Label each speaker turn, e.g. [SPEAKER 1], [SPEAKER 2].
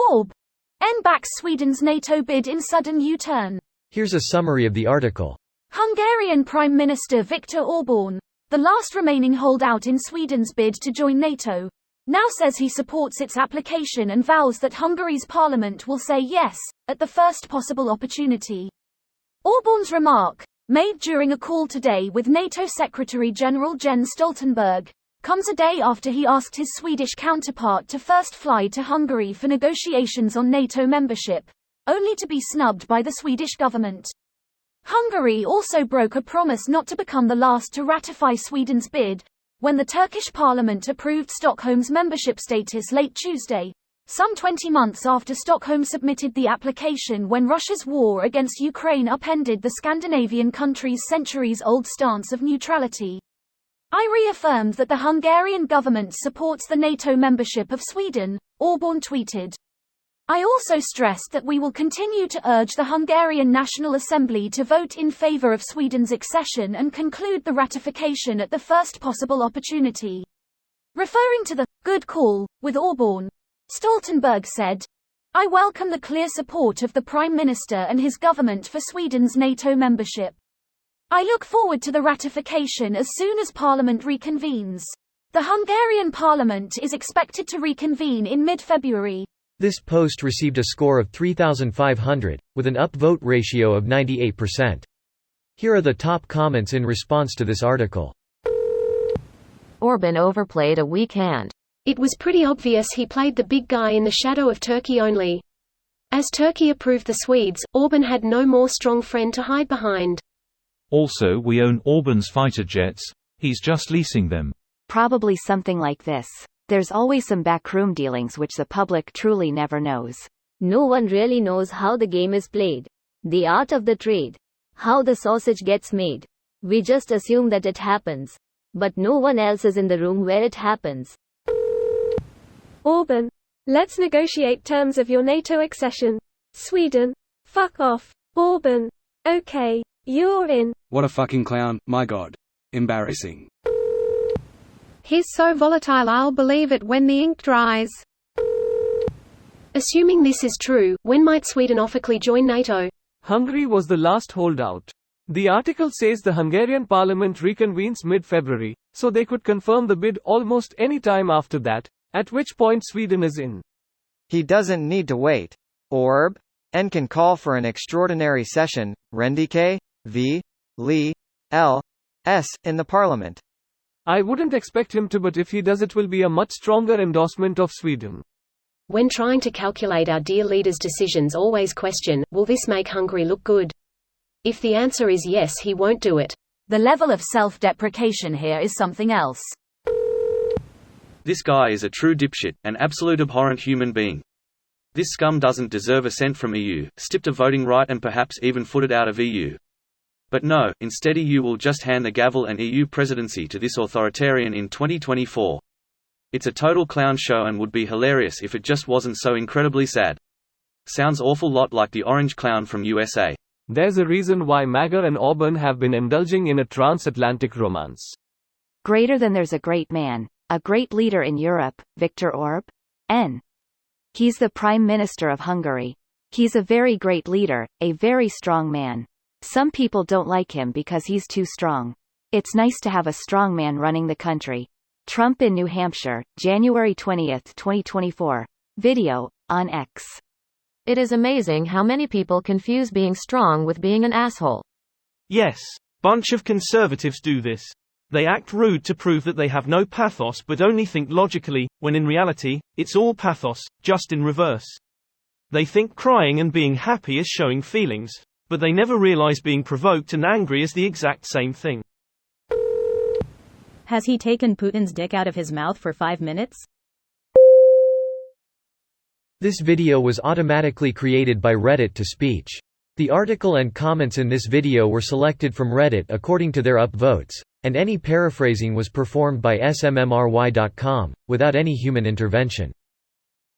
[SPEAKER 1] Orb. Backs Sweden's NATO bid in sudden U-turn.
[SPEAKER 2] Here's a summary of the article.
[SPEAKER 1] Hungarian Prime Minister Viktor Orbán, the last remaining holdout in Sweden's bid to join NATO, now says he supports its application and vows that Hungary's parliament will say yes, at the first possible opportunity. Orbán's remark, made during a call today with NATO Secretary-General Jens Stoltenberg, comes a day after he asked his Swedish counterpart to first fly to Hungary for negotiations on NATO membership, only to be snubbed by the Swedish government. Hungary also broke a promise not to become the last to ratify Sweden's bid, when the Turkish parliament approved Stockholm's membership status late Tuesday, some 20 months after Stockholm submitted the application when Russia's war against Ukraine upended the Scandinavian country's centuries-old stance of neutrality. I reaffirmed that the Hungarian government supports the NATO membership of Sweden, Orbán tweeted. I also stressed that we will continue to urge the Hungarian National Assembly to vote in favor of Sweden's accession and conclude the ratification at the first possible opportunity. Referring to the good call with Orbán, Stoltenberg said, I welcome the clear support of the Prime Minister and his government for Sweden's NATO membership. I look forward to the ratification as soon as Parliament reconvenes. The Hungarian Parliament is expected to reconvene in mid-February.
[SPEAKER 2] This post received a score of 3,500, with an upvote ratio of 98%. Here are the top comments in response to this article.
[SPEAKER 3] Orbán overplayed a weak hand.
[SPEAKER 4] It was pretty obvious he played the big guy in the shadow of Turkey only. As Turkey approved the Swedes, Orbán had no more strong friend to hide behind.
[SPEAKER 5] Also, we own Orbán's fighter jets, he's just leasing them.
[SPEAKER 3] Probably something like this. There's always some backroom dealings which the public truly never knows.
[SPEAKER 6] No one really knows how the game is played. The art of the trade. How the sausage gets made. We just assume that it happens. But no one else is in the room where it happens.
[SPEAKER 7] Orbán. Let's negotiate terms of your NATO accession. Sweden. Fuck off. Orbán. Okay. You're in.
[SPEAKER 8] What a fucking clown, my god. Embarrassing.
[SPEAKER 7] He's so volatile I'll believe it when the ink dries.
[SPEAKER 4] Assuming this is true, when might Sweden officially join NATO?
[SPEAKER 9] Hungary was the last holdout. The article says the Hungarian parliament reconvenes mid-February, so they could confirm the bid almost any time after that, at which point Sweden is in.
[SPEAKER 10] He doesn't need to wait. Orb. And can call for an extraordinary session, Rendike, v. Li. L. S. in the parliament.
[SPEAKER 9] I wouldn't expect him to, but if he does it will be a much stronger endorsement of Sweden.
[SPEAKER 4] When trying to calculate our dear leader's decisions, always question, will this make Hungary look good? If the answer is yes, he won't do it.
[SPEAKER 1] The level of self-deprecation here is something else.
[SPEAKER 11] This guy is a true dipshit, an absolute abhorrent human being. This scum doesn't deserve a cent from EU, stripped a voting right and perhaps even footed out of EU. But no, instead EU will just hand the gavel and EU presidency to this authoritarian in 2024. It's a total clown show and would be hilarious if it just wasn't so incredibly sad. Sounds awful lot like the orange clown from USA.
[SPEAKER 9] There's a reason why MAGA and Orbán have been indulging in a transatlantic romance.
[SPEAKER 3] Greater than there's a great man, a great leader in Europe, Viktor Orbán. He's the Prime Minister of Hungary. He's a very great leader, a very strong man. Some people don't like him because he's too strong. It's nice to have a strong man running the country. Trump in New Hampshire, January 20, 2024. Video, on X.
[SPEAKER 6] It is amazing how many people confuse being strong with being an asshole.
[SPEAKER 12] Yes, bunch of conservatives do this. They act rude to prove that they have no pathos but only think logically, when in reality, it's all pathos, just in reverse. They think crying and being happy is showing feelings, but they never realize being provoked and angry is the exact same thing.
[SPEAKER 13] Has he taken Putin's dick out of his mouth for 5 minutes?
[SPEAKER 2] This video was automatically created by Reddit to speech. The article and comments in this video were selected from Reddit according to their upvotes, and any paraphrasing was performed by smmry.com, without any human intervention.